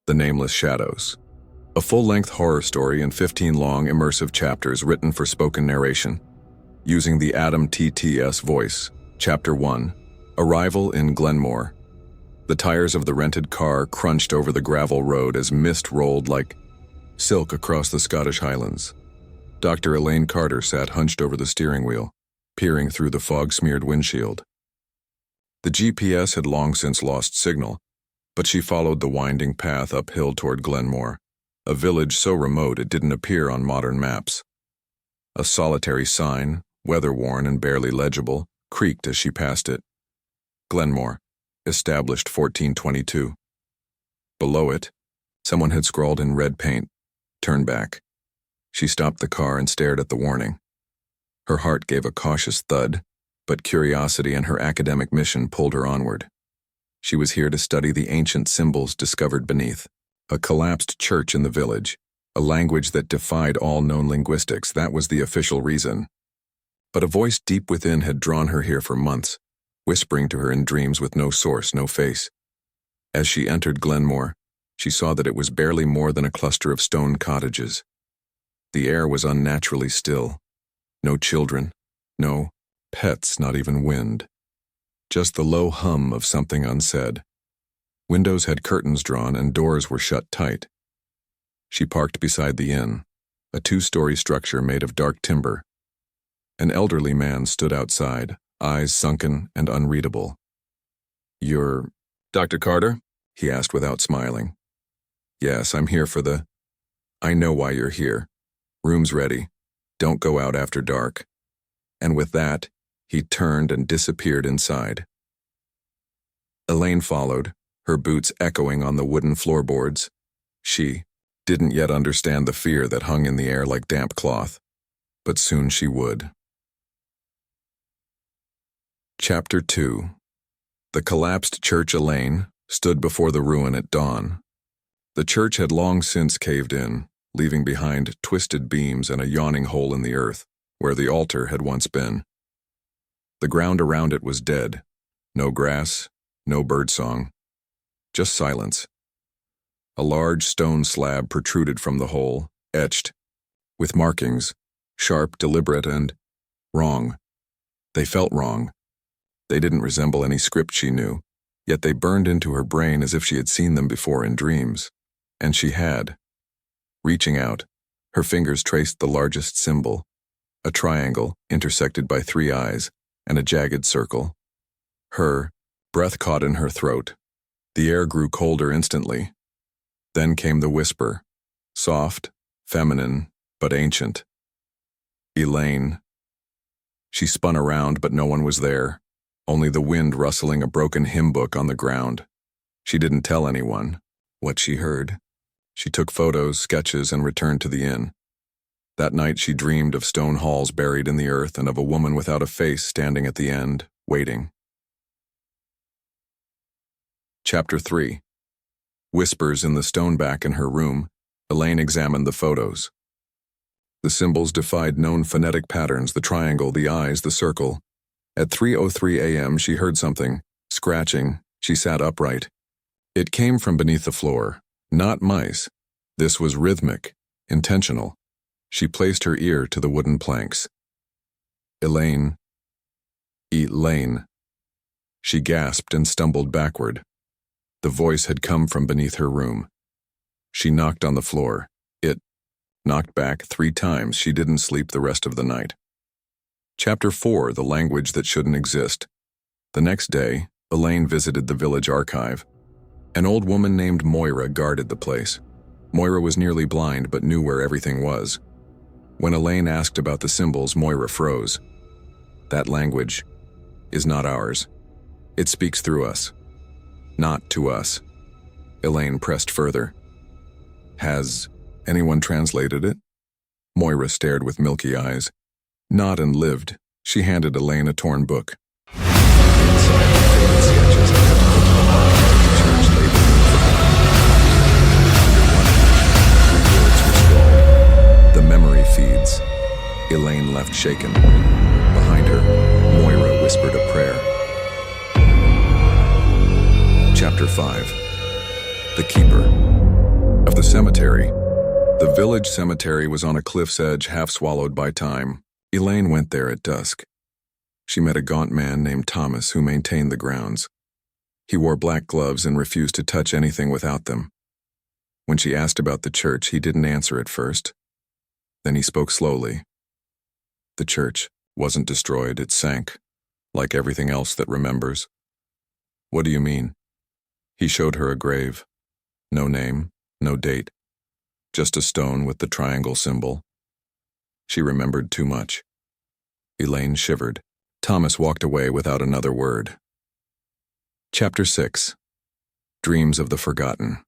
The Nameless Shadows. A full-length horror story in 15 long, immersive chapters written for spoken narration. Using the Adam TTS voice. Chapter 1. Arrival in Glenmore. The tires of the rented car crunched over the gravel road as mist rolled like silk across the Scottish Highlands. Dr. Elaine Carter sat hunched over the steering wheel, peering through the fog-smeared windshield. The GPS had long since lost signal, but she followed the winding path uphill toward Glenmore, a village so remote it didn't appear on modern maps. A solitary sign, weather-worn and barely legible, creaked as she passed it. Glenmore, established 1422. Below it, someone had scrawled in red paint, "Turn back." She stopped the car and stared at the warning. Her heart gave a cautious thud, but curiosity and her academic mission pulled her onward. She was here to study the ancient symbols discovered beneath. A collapsed church in the village, a language that defied all known linguistics, that was the official reason. But a voice deep within had drawn her here for months, whispering to her in dreams with no source, no face. As she entered Glenmore, she saw that it was barely more than a cluster of stone cottages. The air was unnaturally still. No children, no pets, not even wind. Just the low hum of something unsaid. Windows had curtains drawn and doors were shut tight. She parked beside the inn, a 2-story structure made of dark timber. An elderly man stood outside, eyes sunken and unreadable. "You're Dr. Carter?" he asked without smiling. "Yes, I'm here for the..." "I know why you're here. Room's ready. Don't go out after dark." And with that, he turned and disappeared inside. Elaine followed, her boots echoing on the wooden floorboards. She didn't yet understand the fear that hung in the air like damp cloth, but soon she would. Chapter 2. The collapsed church. Elaine stood before the ruin at dawn. The church had long since caved in, leaving behind twisted beams and a yawning hole in the earth, where the altar had once been. The ground around it was dead. No grass, no birdsong. Just silence. A large stone slab protruded from the hole, etched, with markings, sharp, deliberate, and wrong. They felt wrong. They didn't resemble any script she knew, yet they burned into her brain as if she had seen them before in dreams. And she had. Reaching out, her fingers traced the largest symbol, a triangle intersected by 3 eyes and a jagged circle. Her breath caught in her throat. The air grew colder instantly. Then came the whisper, soft, feminine, but ancient. "Elaine." She spun around, but no one was there, only the wind rustling a broken hymn book on the ground. She didn't tell anyone what she heard. She took photos, sketches, and returned to the inn. That night she dreamed of stone halls buried in the earth and of a woman without a face standing at the end, waiting. Chapter 3. Whispers in the stoneback in her room. Elaine examined the photos. The symbols defied known phonetic patterns, the triangle, the eyes, the circle. At 3:03 a.m. she heard something, scratching. She sat upright. It came from beneath the floor, not mice. This was rhythmic, intentional. She placed her ear to the wooden planks. "Elaine. Elaine." She gasped and stumbled backward. The voice had come from beneath her room. She knocked on the floor. It knocked back 3 times. She didn't sleep the rest of the night. Chapter 4. The language that shouldn't exist. The next day, Elaine visited the village archive. An old woman named Moira guarded the place. Moira was nearly blind but knew where everything was. When Elaine asked about the symbols, Moira froze. "That language is not ours. It speaks through us. Not to us." Elaine pressed further. "Has anyone translated it?" Moira stared with milky eyes. "Not and lived." She handed Elaine a torn book. Inside, faded sketches of the church labored in front. Under 3 words were scrawled. "The memory feeds." Elaine left shaken. Behind her, Moira whispered a prayer. Chapter 5. The Keeper. Of the cemetery. The village cemetery was on a cliff's edge, half swallowed by time. Elaine went there at dusk. She met a gaunt man named Thomas who maintained the grounds. He wore black gloves and refused to touch anything without them. When she asked about the church, he didn't answer at first. Then he spoke slowly. The church wasn't destroyed, it sank, like everything else that remembers. What do you mean? He showed her a grave. No name, no date. Just a stone with the triangle symbol. She remembered too much. Elaine shivered. Thomas walked away without another word. Chapter 6. Dreams of the Forgotten.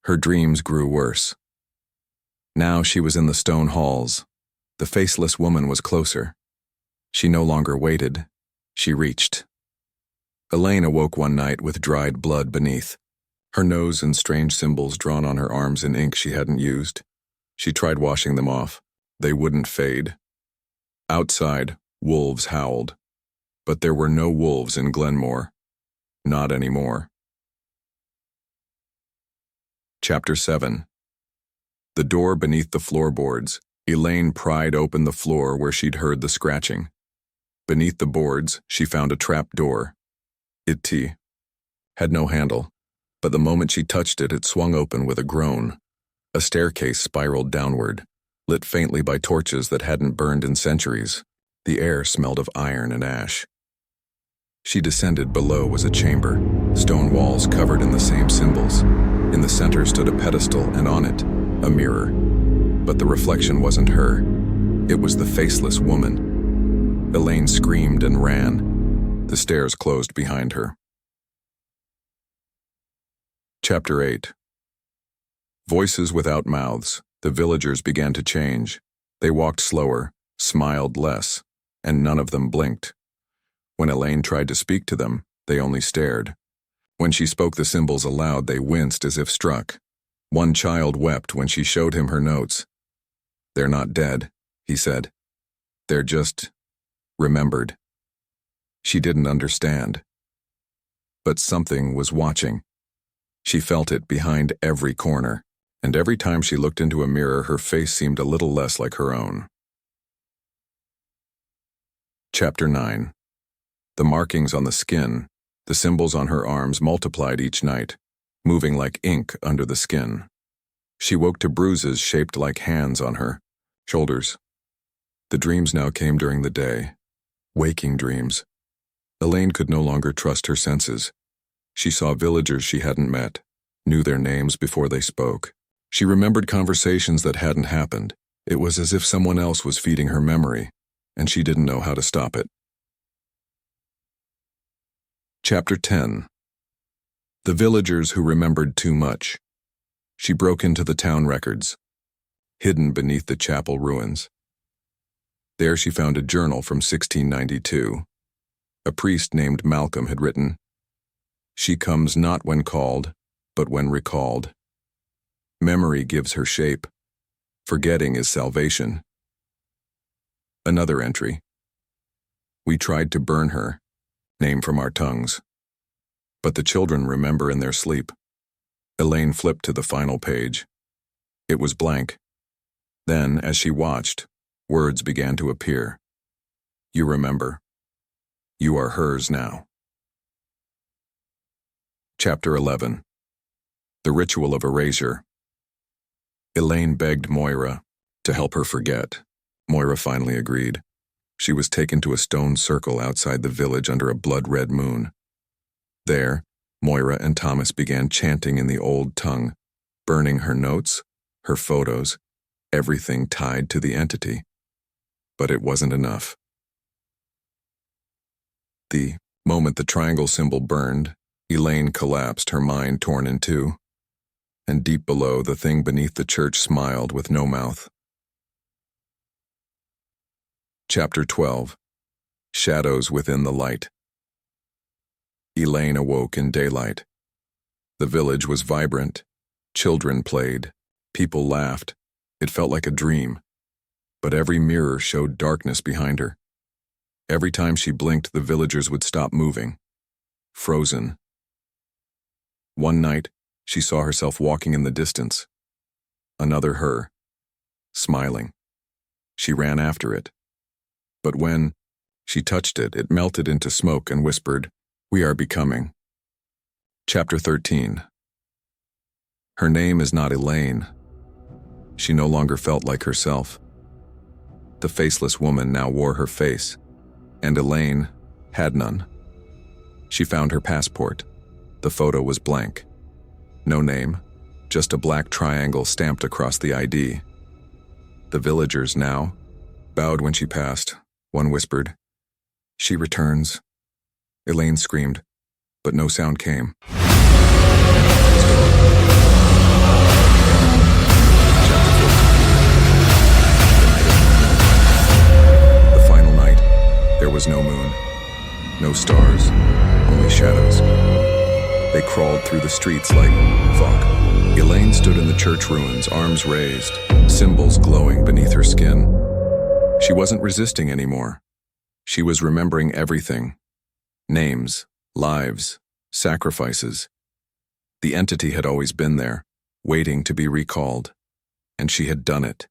Her dreams grew worse. Now she was in the stone halls. The faceless woman was closer. She no longer waited. She reached. Elaine awoke one night with dried blood beneath. Her nose and strange symbols drawn on her arms in ink she hadn't used. She tried washing them off. They wouldn't fade. Outside, wolves howled. But there were no wolves in Glenmore. Not anymore. Chapter 7. The door beneath the floorboards. Elaine pried open the floor where she'd heard the scratching. Beneath the boards, she found a trap door. It had no handle, but the moment she touched it, it swung open with a groan. A staircase spiraled downward, lit faintly by torches that hadn't burned in centuries. The air smelled of iron and ash. She descended. Below was a chamber, stone walls covered in the same symbols. In the center stood a pedestal, and on it, a mirror. But the reflection wasn't her. It was the faceless woman. Elaine screamed and ran. The stairs closed behind her. Chapter 8. Voices without mouths. The villagers began to change. They walked slower, smiled less, and none of them blinked. When Elaine tried to speak to them, they only stared. When she spoke the symbols aloud, they winced as if struck. One child wept when she showed him her notes. "They're not dead," he said. "They're just remembered." She didn't understand. But something was watching. She felt it behind every corner, and every time she looked into a mirror, her face seemed a little less like her own. Chapter 9. The markings on the skin, the symbols on her arms multiplied each night, moving like ink under the skin. She woke to bruises shaped like hands on her shoulders. The dreams now came during the day, waking dreams. Elaine could no longer trust her senses. She saw villagers she hadn't met, knew their names before they spoke. She remembered conversations that hadn't happened. It was as if someone else was feeding her memory, and she didn't know how to stop it. Chapter 10. The villagers who remembered too much. She broke into the town records, hidden beneath the chapel ruins. There she found a journal from 1692. A priest named Malcolm had written, "She comes not when called, but when recalled. Memory gives her shape. Forgetting is salvation." Another entry. "We tried to burn her, name from our tongues. But the children remember in their sleep." Elaine flipped to the final page. It was blank. Then, as she watched, words began to appear. "You remember. You are hers now." Chapter 11. The Ritual of Erasure. Elaine begged Moira to help her forget. Moira finally agreed. She was taken to a stone circle outside the village under a blood-red moon. There, Moira and Thomas began chanting in the old tongue, burning her notes, her photos, everything tied to the entity. But it wasn't enough. The moment the triangle symbol burned, Elaine collapsed, her mind torn in two. And deep below, the thing beneath the church smiled with no mouth. Chapter 12. Shadows Within the Light. Elaine awoke in daylight. The village was vibrant. Children played. People laughed. It felt like a dream. But every mirror showed darkness behind her. Every time she blinked, the villagers would stop moving. Frozen. One night, She saw herself walking in the distance. Another her, smiling. She ran after it. But when she touched it, it melted into smoke and whispered, "We are becoming." Chapter 13. Her name is not Elaine. She no longer felt like herself. The faceless woman now wore her face, and Elaine had none. She found her passport. The photo was blank. No name, just a black triangle stamped across the ID. The villagers now bowed when she passed. One whispered, "She returns." Elaine screamed, but no sound came. The final night, there was no moon, no stars, only shadows. They crawled through the streets like fog. Elaine stood in the church ruins, arms raised, symbols glowing beneath her skin. She wasn't resisting anymore. She was remembering everything. Names, lives, sacrifices. The entity had always been there, waiting to be recalled, and she had done it.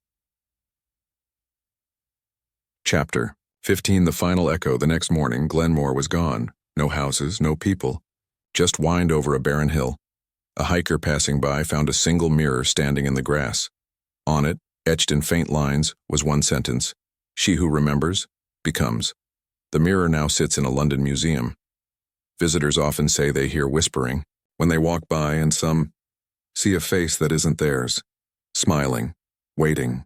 Chapter 15. The final echo. The next morning, Glenmore was gone. No houses, no people. Just wind over a barren hill. A hiker passing by found a single mirror standing in the grass. On it, etched in faint lines, was one sentence: "She who remembers, becomes." The mirror now sits in a London museum. Visitors often say they hear whispering when they walk by, and some see a face that isn't theirs, smiling, waiting,